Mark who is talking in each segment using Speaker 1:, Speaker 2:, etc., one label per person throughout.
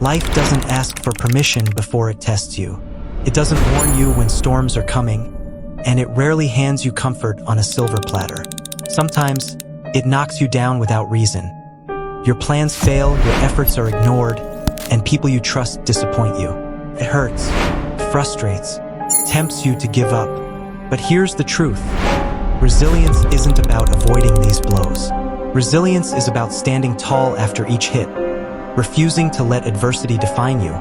Speaker 1: Life doesn't ask for permission before it tests you. It doesn't warn you when storms are coming, and it rarely hands you comfort on a silver platter. Sometimes, it knocks you down without reason. Your plans fail, your efforts are ignored, and people you trust disappoint you. It hurts, frustrates, tempts you to give up. But here's the truth. Resilience isn't about avoiding these blows. Resilience is about standing tall after each hit, refusing to let adversity define you,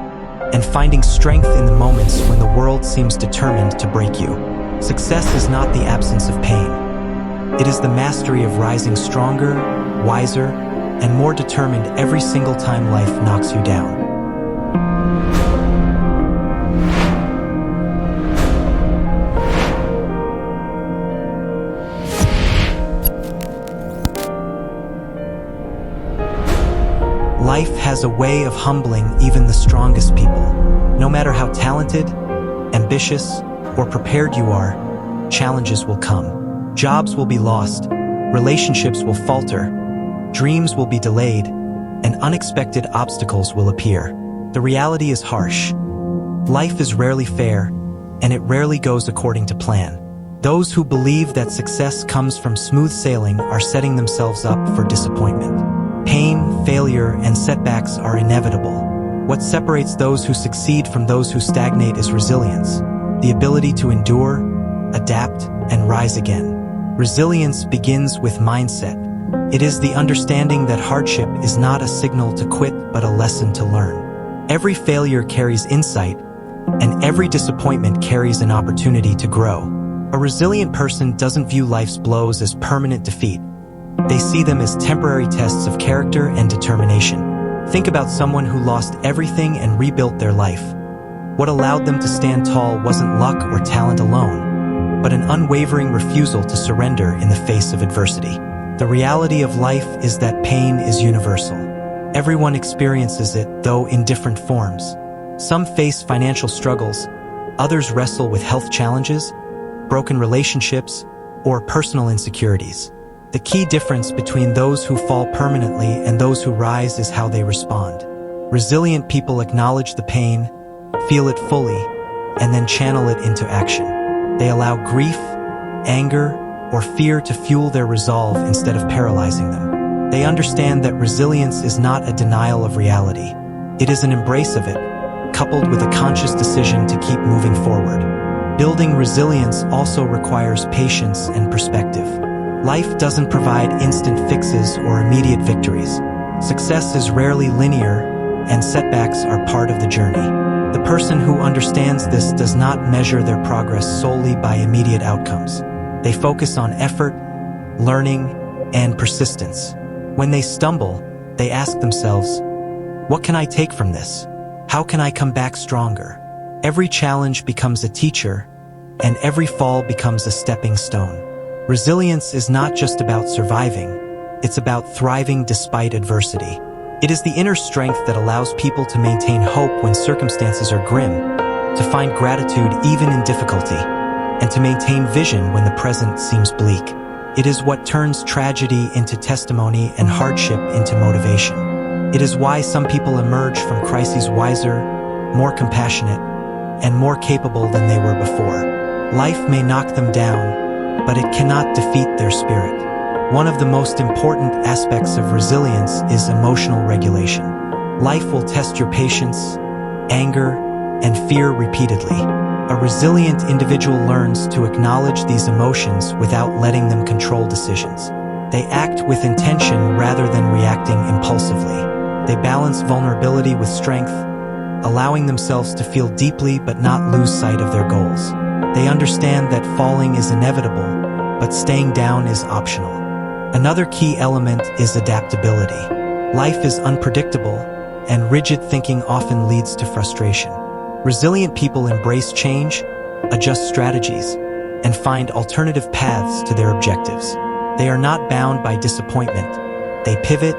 Speaker 1: and finding strength in the moments when the world seems determined to break you. Success is not the absence of pain. It is the mastery of rising stronger, wiser, and more determined every single time life knocks you down. Life has a way of humbling even the strongest people. No matter how talented, ambitious, or prepared you are, challenges will come. Jobs will be lost, relationships will falter, dreams will be delayed, and unexpected obstacles will appear. The reality is harsh. Life is rarely fair, and it rarely goes according to plan. Those who believe that success comes from smooth sailing are setting themselves up for disappointment. Pain, failure, and setbacks are inevitable. What separates those who succeed from those who stagnate is resilience, the ability to endure, adapt, and rise again. Resilience begins with mindset. It is the understanding that hardship is not a signal to quit but a lesson to learn. Every failure carries insight, and every disappointment carries an opportunity to grow. A resilient person doesn't view life's blows as permanent defeat. They see them as temporary tests of character and determination. Think about someone who lost everything and rebuilt their life. What allowed them to stand tall wasn't luck or talent alone, but an unwavering refusal to surrender in the face of adversity. The reality of life is that pain is universal. Everyone experiences it, though in different forms. Some face financial struggles, others wrestle with health challenges, broken relationships, or personal insecurities. The key difference between those who fall permanently and those who rise is how they respond. Resilient people acknowledge the pain, feel it fully, and then channel it into action. They allow grief, anger, or fear to fuel their resolve instead of paralyzing them. They understand that resilience is not a denial of reality. It is an embrace of it, coupled with a conscious decision to keep moving forward. Building resilience also requires patience and perspective. Life doesn't provide instant fixes or immediate victories. Success is rarely linear, and setbacks are part of the journey. The person who understands this does not measure their progress solely by immediate outcomes. They focus on effort, learning, and persistence. When they stumble, they ask themselves, what can I take from this? How can I come back stronger? Every challenge becomes a teacher, and every fall becomes a stepping stone. Resilience is not just about surviving, it's about thriving despite adversity. It is the inner strength that allows people to maintain hope when circumstances are grim, to find gratitude even in difficulty, and to maintain vision when the present seems bleak. It is what turns tragedy into testimony and hardship into motivation. It is why some people emerge from crises wiser, more compassionate, and more capable than they were before. Life may knock them down, but it cannot defeat their spirit. One of the most important aspects of resilience is emotional regulation. Life will test your patience, anger, and fear repeatedly. A resilient individual learns to acknowledge these emotions without letting them control decisions. They act with intention rather than reacting impulsively. They balance vulnerability with strength, allowing themselves to feel deeply but not lose sight of their goals. They understand that falling is inevitable, but staying down is optional. Another key element is adaptability. Life is unpredictable, and rigid thinking often leads to frustration. Resilient people embrace change, adjust strategies, and find alternative paths to their objectives. They are not bound by disappointment. They pivot,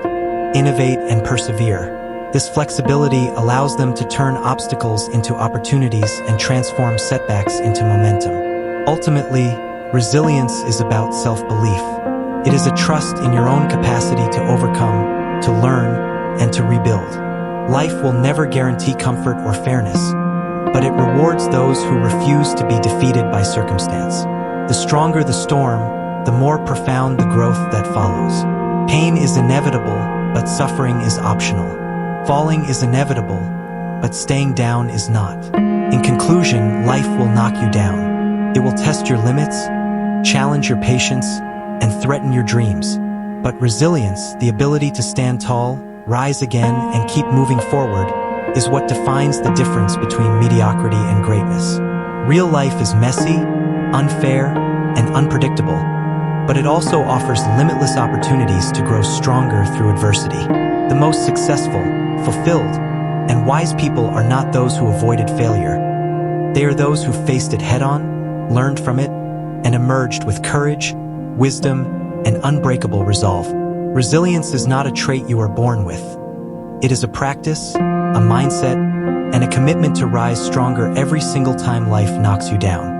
Speaker 1: innovate, and persevere. This flexibility allows them to turn obstacles into opportunities and transform setbacks into momentum. Ultimately, resilience is about self-belief. It is a trust in your own capacity to overcome, to learn, and to rebuild. Life will never guarantee comfort or fairness, but it rewards those who refuse to be defeated by circumstance. The stronger the storm, the more profound the growth that follows. Pain is inevitable, but suffering is optional. Falling is inevitable, but staying down is not. In conclusion, life will knock you down. It will test your limits, challenge your patience, and threaten your dreams. But resilience, the ability to stand tall, rise again, and keep moving forward, is what defines the difference between mediocrity and greatness. Real life is messy, unfair, and unpredictable, but it also offers limitless opportunities to grow stronger through adversity. The most successful, fulfilled, and wise people are not those who avoided failure. They are those who faced it head-on, learned from it, and emerged with courage, wisdom, and unbreakable resolve. Resilience is not a trait you are born with. It is a practice, a mindset, and a commitment to rise stronger every single time life knocks you down.